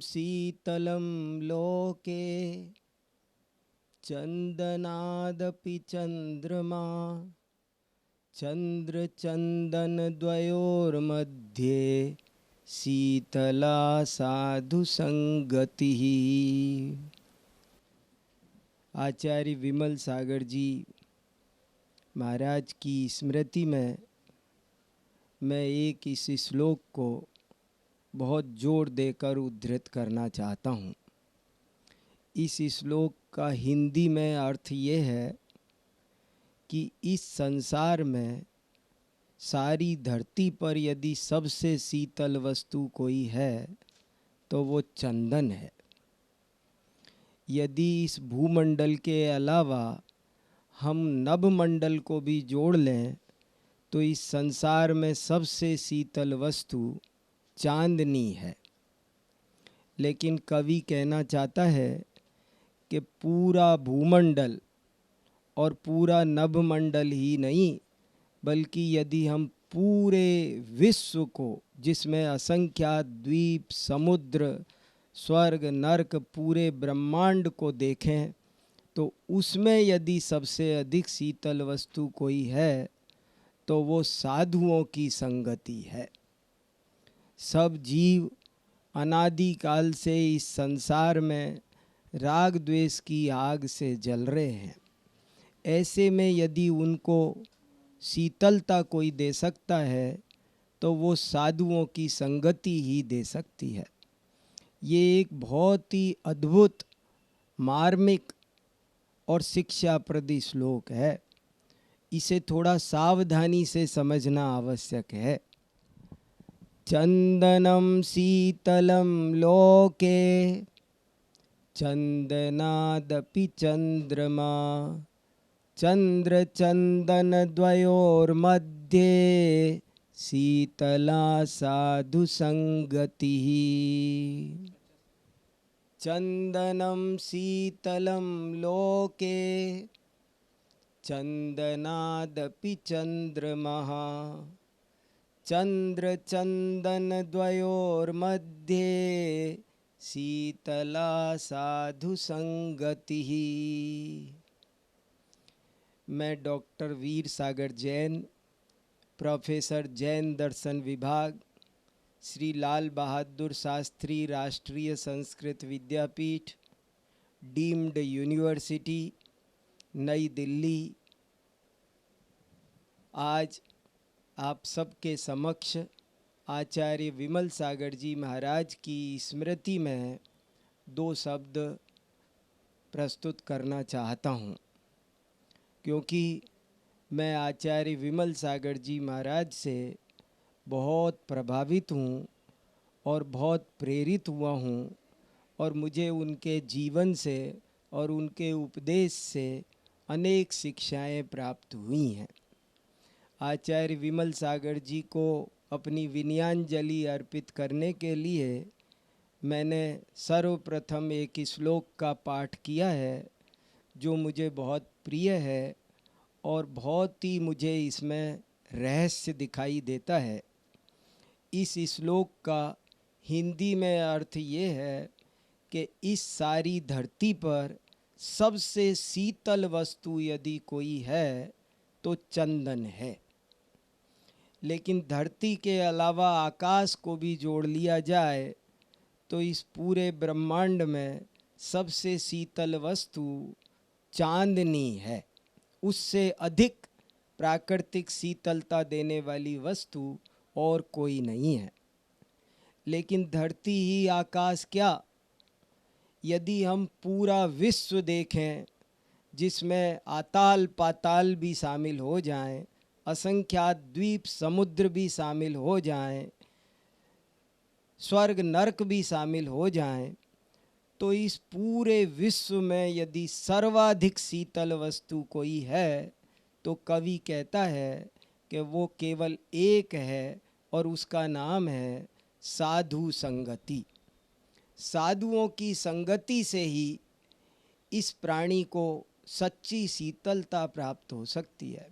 शीतलं लोके चन्दनादपि चन्द्रमा चन्द्रचन्दनद्वयोर्मध्ये शीतला साधु संगतिः। आचार्य विमल सागर जी महाराज की स्मृति में मैं एक इस श्लोक को बहुत जोर देकर उद्धृत करना चाहता हूँ। इस श्लोक का हिंदी में अर्थ ये है कि इस संसार में सारी धरती पर यदि सबसे शीतल वस्तु कोई है तो वो चंदन है। यदि इस भूमंडल के अलावा हम नभमंडल को भी जोड़ लें तो इस संसार में सबसे शीतल वस्तु चांदनी है। लेकिन कवि कहना चाहता है कि पूरा भूमंडल और पूरा नभमंडल ही नहीं, बल्कि यदि हम पूरे विश्व को, जिसमें असंख्यात द्वीप, समुद्र, स्वर्ग, नरक, पूरे ब्रह्मांड को देखें तो उसमें यदि सबसे अधिक शीतल वस्तु कोई है तो वो साधुओं की संगति है। सब जीव अनादि काल से इस संसार में राग द्वेष की आग से जल रहे हैं। ऐसे में यदि उनको शीतलता कोई दे सकता है तो वो साधुओं की संगति ही दे सकती है। ये एक बहुत ही अद्भुत, मार्मिक और शिक्षाप्रद श्लोक है। इसे थोड़ा सावधानी से समझना आवश्यक है। चंदनम शीतलम लोके चंदनादपि चंद्रमा चंद्र चंदन द्वयोर्मध्ये शीतला साधु संगतिः। चंदनम शीतलम लोके चंदनादपि चंद्रमः चंद्र चंदन द्वयोर्मध्ये शीतला साधु संगतिः। मैं डॉक्टर वीर सागर जैन, प्रोफेसर जैन दर्शन विभाग, श्री लाल बहादुर शास्त्री राष्ट्रीय संस्कृत विद्यापीठ, डीम्ड यूनिवर्सिटी, नई दिल्ली, आज आप सबके समक्ष आचार्य विमल सागर जी महाराज की स्मृति में दो शब्द प्रस्तुत करना चाहता हूँ, क्योंकि मैं आचार्य विमल सागर जी महाराज से बहुत प्रभावित हूँ और बहुत प्रेरित हुआ हूँ, और मुझे उनके जीवन से और उनके उपदेश से अनेक शिक्षाएं प्राप्त हुई हैं। आचार्य विमल सागर जी को अपनी विनयांजलि अर्पित करने के लिए मैंने सर्वप्रथम एक श्लोक का पाठ किया है जो मुझे बहुत प्रिय है और बहुत ही मुझे इसमें रहस्य दिखाई देता है। इस श्लोक का हिंदी में अर्थ ये है कि इस सारी धरती पर सबसे शीतल वस्तु यदि कोई है तो चंदन है। लेकिन धरती के अलावा आकाश को भी जोड़ लिया जाए तो इस पूरे ब्रह्मांड में सबसे शीतल वस्तु चांदनी है। उससे अधिक प्राकृतिक शीतलता देने वाली वस्तु और कोई नहीं है। लेकिन धरती ही आकाश क्या, यदि हम पूरा विश्व देखें जिसमें आताल पाताल भी शामिल हो जाएं, असंख्यात द्वीप समुद्र भी शामिल हो जाएं, स्वर्ग नरक भी शामिल हो जाएं, तो इस पूरे विश्व में यदि सर्वाधिक शीतल वस्तु कोई है तो कवि कहता है कि वो केवल एक है और उसका नाम है साधु संगति। साधुओं की संगति से ही इस प्राणी को सच्ची शीतलता प्राप्त हो सकती है।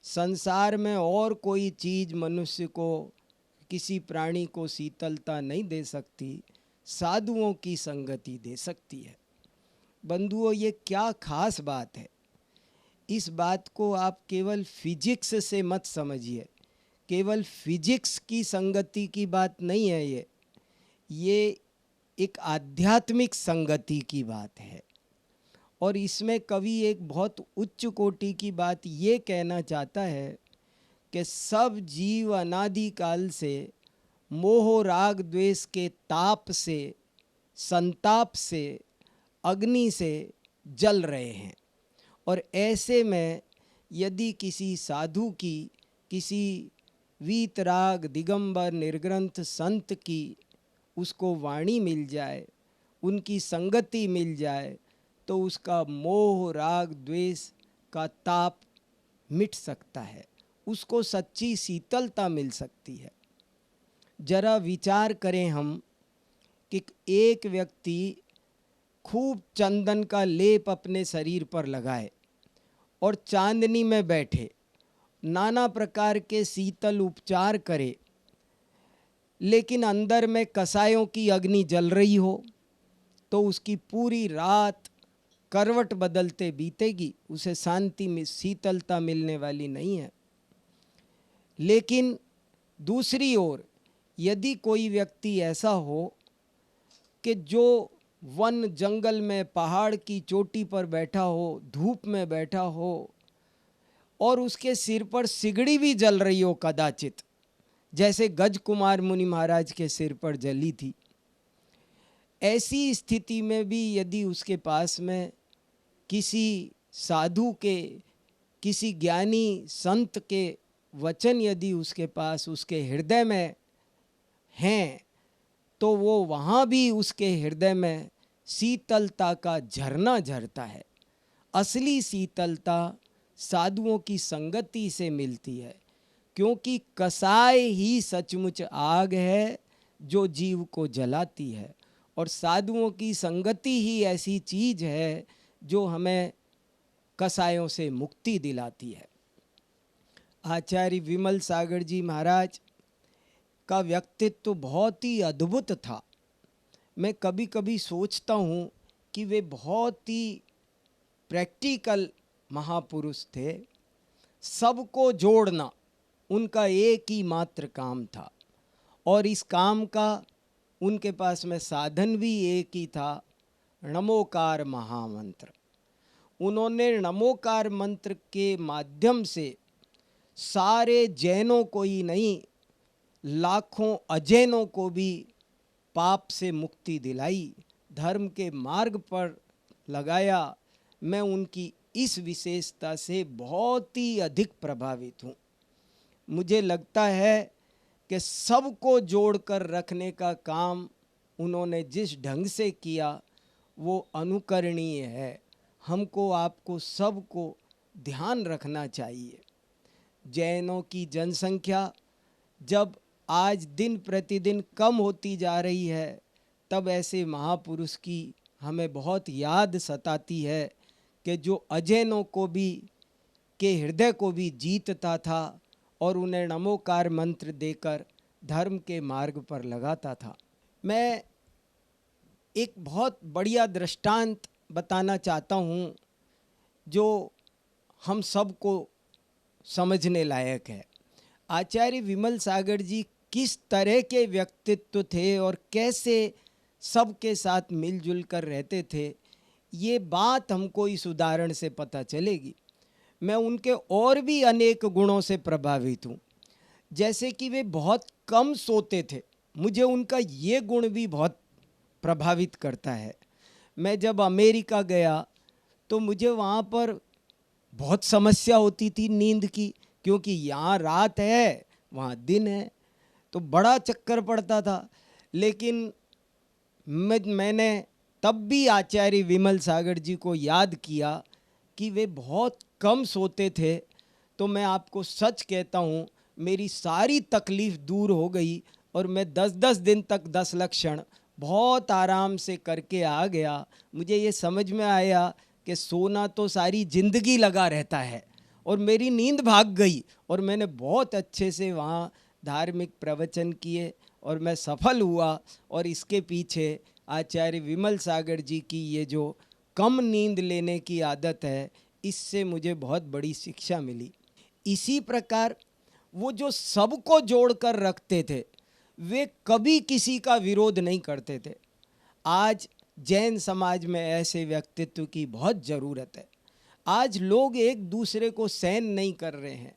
संसार में और कोई चीज़ मनुष्य को, किसी प्राणी को शीतलता नहीं दे सकती। साधुओं की संगति दे सकती है। बंधुओं, ये क्या खास बात है। इस बात को आप केवल फिजिक्स से मत समझिए। केवल फिजिक्स की संगति की बात नहीं है ये एक आध्यात्मिक संगति की बात है। और इसमें कवि एक बहुत उच्च कोटि की बात ये कहना चाहता है कि सब जीव अनादि काल से मोह राग द्वेष के ताप से, संताप से, अग्नि से जल रहे हैं। और ऐसे में यदि किसी साधु की, किसी वीतराग दिगंबर निर्ग्रंथ संत की उसको वाणी मिल जाए, उनकी संगति मिल जाए, तो उसका मोह राग द्वेष का ताप मिट सकता है, उसको सच्ची शीतलता मिल सकती है। जरा विचार करें हम कि एक व्यक्ति खूब चंदन का लेप अपने शरीर पर लगाए और चांदनी में बैठे, नाना प्रकार के शीतल उपचार करे, लेकिन अंदर में कसायों की अग्नि जल रही हो, तो उसकी पूरी रात करवट बदलते बीतेगी, उसे शांति में शीतलता मिलने वाली नहीं है। लेकिन दूसरी ओर यदि कोई व्यक्ति ऐसा हो कि जो वन जंगल में पहाड़ की चोटी पर बैठा हो, धूप में बैठा हो और उसके सिर पर सिगड़ी भी जल रही हो कदाचित, जैसे गज कुमार मुनि महाराज के सिर पर जली थी, ऐसी स्थिति में भी यदि उसके पास में किसी साधु के, किसी ज्ञानी संत के वचन यदि उसके पास, उसके हृदय में हैं, तो वो वहाँ भी उसके हृदय में शीतलता का झरना झरता है। असली शीतलता साधुओं की संगति से मिलती है, क्योंकि कसाय ही सचमुच आग है जो जीव को जलाती है, और साधुओं की संगति ही ऐसी चीज़ है जो हमें कसायों से मुक्ति दिलाती है। आचार्य विमल सागर जी महाराज का व्यक्तित्व बहुत ही अद्भुत था। मैं कभी कभी सोचता हूँ कि वे बहुत ही प्रैक्टिकल महापुरुष थे। सबको जोड़ना उनका एक ही मात्र काम था, और इस काम का उनके पास में साधन भी एक ही था, नमोकार महामंत्र। उन्होंने नमोकार मंत्र के माध्यम से सारे जैनों को ही नहीं, लाखों अजैनों को भी पाप से मुक्ति दिलाई, धर्म के मार्ग पर लगाया। मैं उनकी इस विशेषता से बहुत ही अधिक प्रभावित हूँ। मुझे लगता है कि सबको जोड़कर रखने का काम उन्होंने जिस ढंग से किया वो अनुकरणीय है। हमको, आपको, सबको ध्यान रखना चाहिए। जैनों की जनसंख्या जब आज दिन प्रतिदिन कम होती जा रही है, तब ऐसे महापुरुष की हमें बहुत याद सताती है कि जो अजैनों को भी, के हृदय को भी जीतता था और उन्हें नमोकार मंत्र देकर धर्म के मार्ग पर लगाता था। मैं एक बहुत बढ़िया दृष्टांत बताना चाहता हूँ जो हम सबको समझने लायक है। आचार्य विमल सागर जी किस तरह के व्यक्तित्व थे और कैसे सबके साथ मिलजुल कर रहते थे, ये बात हमको इस उदाहरण से पता चलेगी। मैं उनके और भी अनेक गुणों से प्रभावित हूँ। जैसे कि वे बहुत कम सोते थे, मुझे उनका ये गुण भी बहुत प्रभावित करता है। मैं जब अमेरिका गया तो मुझे वहाँ पर बहुत समस्या होती थी नींद की, क्योंकि यहाँ रात है वहाँ दिन है, तो बड़ा चक्कर पड़ता था। लेकिन मैंने तब भी आचार्य विमल सागर जी को याद किया कि वे बहुत कम सोते थे। तो मैं आपको सच कहता हूँ, मेरी सारी तकलीफ़ दूर हो गई और मैं 10-10 दिन तक 10 लक्षण बहुत आराम से करके आ गया। मुझे ये समझ में आया कि सोना तो सारी ज़िंदगी लगा रहता है, और मेरी नींद भाग गई और मैंने बहुत अच्छे से वहाँ धार्मिक प्रवचन किए और मैं सफल हुआ। और इसके पीछे आचार्य विमल सागर जी की ये जो कम नींद लेने की आदत है, इससे मुझे बहुत बड़ी शिक्षा मिली। इसी प्रकार वो जो सबको जोड़कर रखते थे, वे कभी किसी का विरोध नहीं करते थे। आज जैन समाज में ऐसे व्यक्तित्व की बहुत ज़रूरत है। आज लोग एक दूसरे को सहन नहीं कर रहे हैं,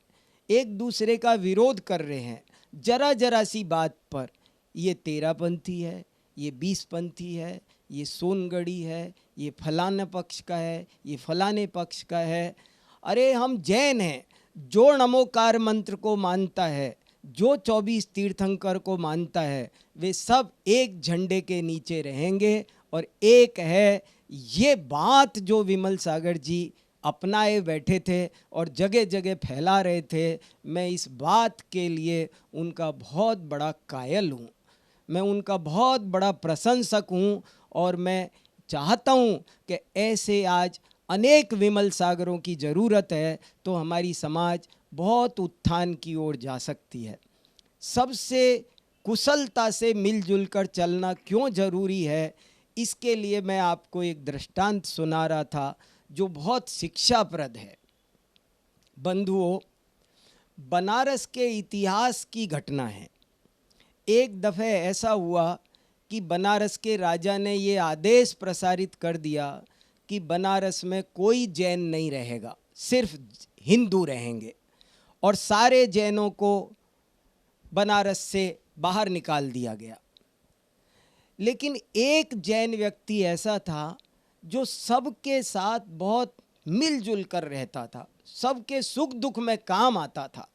एक दूसरे का विरोध कर रहे हैं जरा जरा सी बात पर। ये तेरापंथी है, ये बीसपंथी है, ये सोनगढ़ी है, ये फलाने पक्ष का है, ये फलाने पक्ष का है। अरे हम जैन हैं, जो नमोकार मंत्र को मानता है, जो 24 तीर्थंकर को मानता है, वे सब एक झंडे के नीचे रहेंगे। और एक है ये बात जो विमल सागर जी अपनाए बैठे थे और जगह जगह फैला रहे थे, मैं इस बात के लिए उनका बहुत बड़ा कायल हूँ, मैं उनका बहुत बड़ा प्रशंसक हूँ। और मैं चाहता हूँ कि ऐसे आज अनेक विमल सागरों की ज़रूरत है, तो हमारी समाज बहुत उत्थान की ओर जा सकती है। सबसे कुशलता से मिलजुल कर चलना क्यों ज़रूरी है, इसके लिए मैं आपको एक दृष्टांत सुना रहा था जो बहुत शिक्षाप्रद है। बंधुओं, बनारस के इतिहास की घटना है। एक दफ़े ऐसा हुआ कि बनारस के राजा ने ये आदेश प्रसारित कर दिया कि बनारस में कोई जैन नहीं रहेगा, सिर्फ हिंदू रहेंगे, और सारे जैनों को बनारस से बाहर निकाल दिया गया। लेकिन एक जैन व्यक्ति ऐसा था जो सबके साथ बहुत मिलजुल कर रहता था, सबके सुख दुख में काम आता था,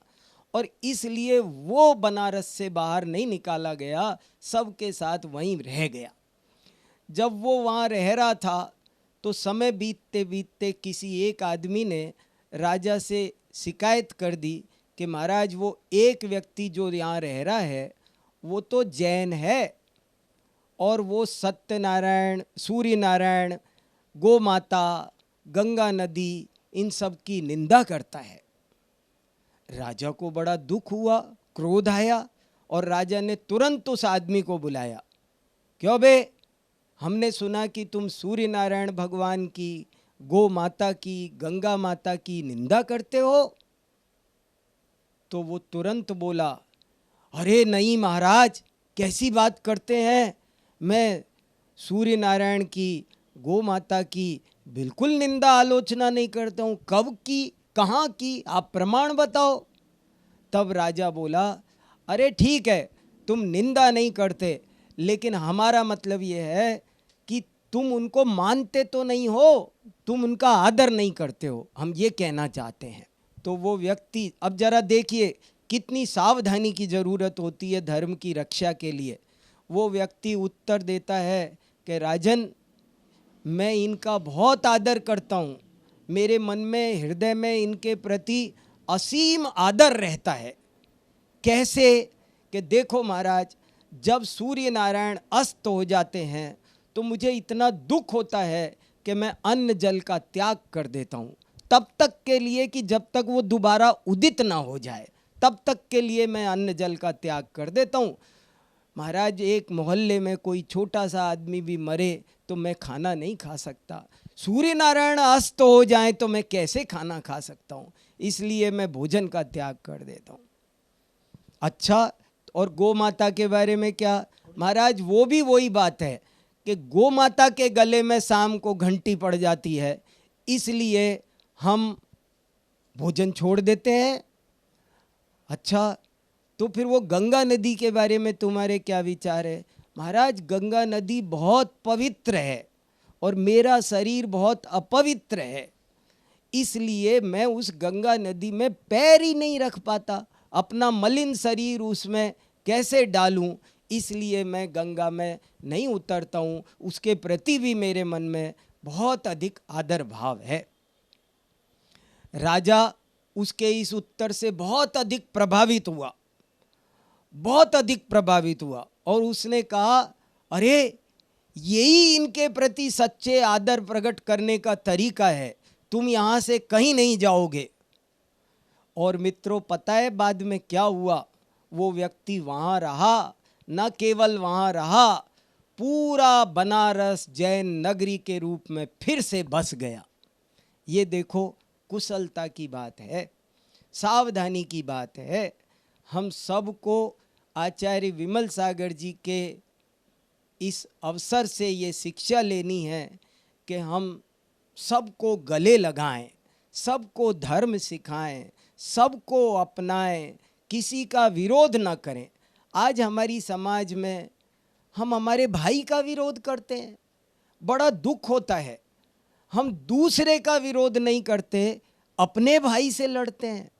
और इसलिए वो बनारस से बाहर नहीं निकाला गया, सबके साथ वहीं रह गया। जब वो वहाँ रह रहा था तो समय बीतते बीतते किसी एक आदमी ने राजा से शिकायत कर दी कि महाराज, वो एक व्यक्ति जो यहाँ रह रहा है वो तो जैन है, और वो सत्यनारायण, सूर्य नारायण, गौ माता, गंगा नदी, इन सब की निंदा करता है। राजा को बड़ा दुख हुआ, क्रोध आया, और राजा ने तुरंत उस आदमी को बुलाया। क्यों बे, हमने सुना कि तुम सूर्य नारायण भगवान की, गौ माता की, गंगा माता की निंदा करते हो। तो वो तुरंत बोला, अरे नहीं महाराज, कैसी बात करते हैं, मैं सूर्य नारायण की, गौ माता की बिल्कुल निंदा आलोचना नहीं करता हूँ। कब की, कहाँ की, आप प्रमाण बताओ। तब राजा बोला, अरे ठीक है, तुम निंदा नहीं करते, लेकिन हमारा मतलब ये है कि तुम उनको मानते तो नहीं हो, तुम उनका आदर नहीं करते हो, हम ये कहना चाहते हैं। तो वो व्यक्ति, अब जरा देखिए कितनी सावधानी की ज़रूरत होती है धर्म की रक्षा के लिए। वो व्यक्ति उत्तर देता है कि राजन, मैं इनका बहुत आदर करता हूँ, मेरे मन में, हृदय में इनके प्रति असीम आदर रहता है। कैसे कि देखो महाराज, जब सूर्य नारायण अस्त हो जाते हैं तो मुझे इतना दुख होता है कि मैं अन्न जल का त्याग कर देता हूँ, तब तक के लिए कि जब तक वो दोबारा उदित ना हो जाए, तब तक के लिए मैं अन्न जल का त्याग कर देता हूँ। महाराज, एक मोहल्ले में कोई छोटा सा आदमी भी मरे तो मैं खाना नहीं खा सकता, सूर्य नारायण अस्त हो जाए तो मैं कैसे खाना खा सकता हूँ, इसलिए मैं भोजन का त्याग कर देता हूँ। अच्छा, और गौ माता के बारे में क्या महाराज, वो भी वही बात है कि गौ माता के गले में शाम को घंटी पड़ जाती है, इसलिए हम भोजन छोड़ देते हैं। अच्छा, तो फिर वो गंगा नदी के बारे में तुम्हारे क्या विचार है? महाराज, गंगा नदी बहुत पवित्र है और मेरा शरीर बहुत अपवित्र है, इसलिए मैं उस गंगा नदी में पैर ही नहीं रख पाता, अपना मलिन शरीर उसमें कैसे डालूं, इसलिए मैं गंगा में नहीं उतरता हूँ। उसके प्रति भी मेरे मन में बहुत अधिक आदर भाव है। राजा उसके इस उत्तर से बहुत अधिक प्रभावित हुआ, बहुत अधिक प्रभावित हुआ, और उसने कहा, अरे यही इनके प्रति सच्चे आदर प्रकट करने का तरीका है, तुम यहाँ से कहीं नहीं जाओगे। और मित्रों, पता है बाद में क्या हुआ? वो व्यक्ति वहाँ रहा, न केवल वहाँ रहा, पूरा बनारस जैन नगरी के रूप में फिर से बस गया। ये देखो कुशलता की बात है, सावधानी की बात है। हम सबको आचार्य विमल सागर जी के इस अवसर से ये शिक्षा लेनी है कि हम सबको गले लगाएं, सबको धर्म सिखाएं, सबको अपनाएं, किसी का विरोध न करें। आज हमारी समाज में हम हमारे भाई का विरोध करते हैं, बड़ा दुख होता है। हम दूसरे का विरोध नहीं करते, अपने भाई से लड़ते हैं।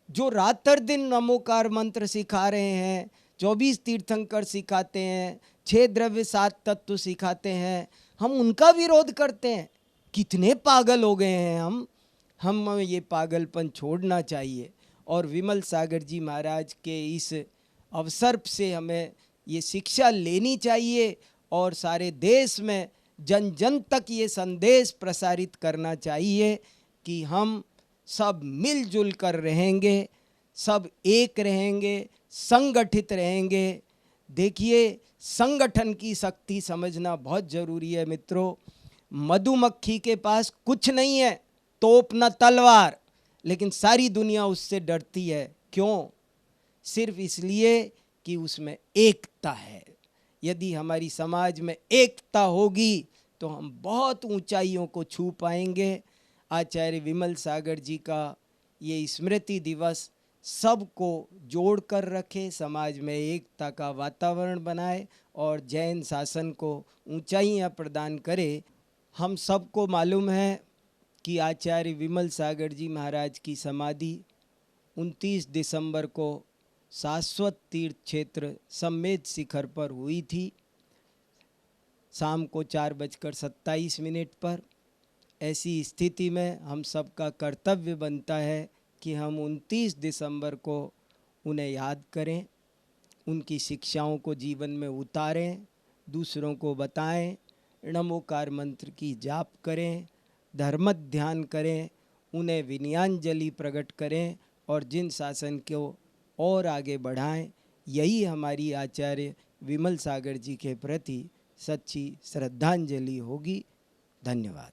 जो रातर दिन नमोकार मंत्र सिखा रहे हैं, 24 तीर्थंकर सिखाते हैं, 6 द्रव्य 7 तत्व सिखाते हैं, हम उनका विरोध करते हैं। कितने पागल हो गए हैं हम ये पागलपन छोड़ना चाहिए। और विमल सागर जी महाराज के इस अवसर से हमें ये शिक्षा लेनी चाहिए और सारे देश में जन जन तक ये संदेश प्रसारित करना चाहिए कि हम सब मिलजुल कर रहेंगे, सब एक रहेंगे, संगठित रहेंगे। देखिए, संगठन की शक्ति समझना बहुत ज़रूरी है मित्रों। मधुमक्खी के पास कुछ नहीं है, तोप न तलवार, लेकिन सारी दुनिया उससे डरती है। क्यों? सिर्फ इसलिए कि उसमें एकता है। यदि हमारी समाज में एकता होगी तो हम बहुत ऊंचाइयों को छू पाएंगे। आचार्य विमल सागर जी का ये स्मृति दिवस सबको जोड़ कर रखे, समाज में एकता का वातावरण बनाए और जैन शासन को ऊंचाइयां प्रदान करे। हम सबको मालूम है कि आचार्य विमल सागर जी महाराज की समाधि 29 दिसंबर को शाश्वत तीर्थ क्षेत्र सम्मेद शिखर पर हुई थी, शाम को 4:27 पर। ऐसी स्थिति में हम सबका कर्तव्य बनता है कि हम 29 दिसंबर को उन्हें याद करें, उनकी शिक्षाओं को जीवन में उतारें, दूसरों को बताएं, नमोकार मंत्र की जाप करें, धर्म ध्यान करें, उन्हें विनयांजलि प्रकट करें और जिन शासन को और आगे बढ़ाएं। यही हमारी आचार्य विमल सागर जी के प्रति सच्ची श्रद्धांजलि होगी। धन्यवाद।